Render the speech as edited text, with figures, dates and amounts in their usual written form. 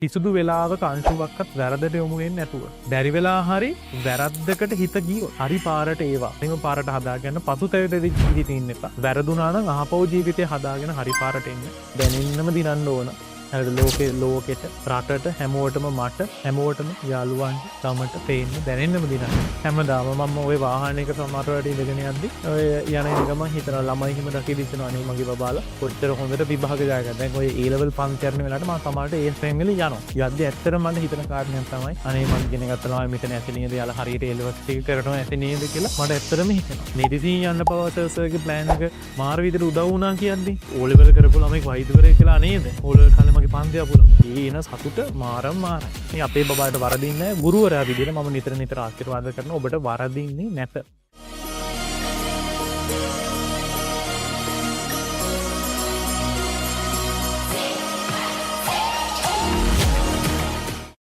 කිසිදු වෙලාවක අංශුවක්වත් වැරදට යොමු වෙන්නේ නැතුව. බැරි වෙලා හරි වැරද්දකට හිත ගියොත් හරි පාරට ඒවා. එනිම පාරට හදාගන්න පසුතැවිලි ජීවිතේ ඉන්න එපා. වැරදුනා නම් ආපහු ජීවිතේ හදාගෙන හරි පාරට එන්න. දැනෙන්නම දිනන්න ඕන. ලෝකෙට රටට හැමෝටම මට හැමෝටම යාළුවන්ට තමට පේන්න දැනෙන්නම දිනන්න. හැමදාම මම ওই වාහනයක සමහරවට ඉඳගෙන යද්දි ඔය යන එකම හිතනවා ළමයි හිම දකි දිස්සනවා අනේ මගේ බබාලා කොච්චර හොඳට විභාග ජය ගත්තා. දැන් ඔය A level පන්ති යන වෙලාවට මම සමහරට ඒ ෆ්‍රේම් වල යනවා. යද්දි ඇත්තටම මට හිතන කාරණයක් තමයි අනේ මම ඉගෙන ගත්තා ළමයි මෙතන ඇති නේද යාලා හරියට A levels ටික කරනවා ඇති නේද කියලා මට ඇත්තටම හිතෙනවා. මෙඩිසින් යන්න පවසර්ස්ගේ ප්ලෑන් එක මාර විදිහට උදව් වුණා කියන්නේ O level කරපු ළමයි වෛද්‍යවරයෙක් කියලා නේද? O level කාලේ මගේ පන්තිය අපුලම ඒන සතුට මාරම් මාරයි. මේ අපේ බබාට වරදින්නේ නැහැ. ගුරුවරයා විදිහට මම නිතර ආශිර්වාද කරනවා ඔබට වරදින්නේ නැත.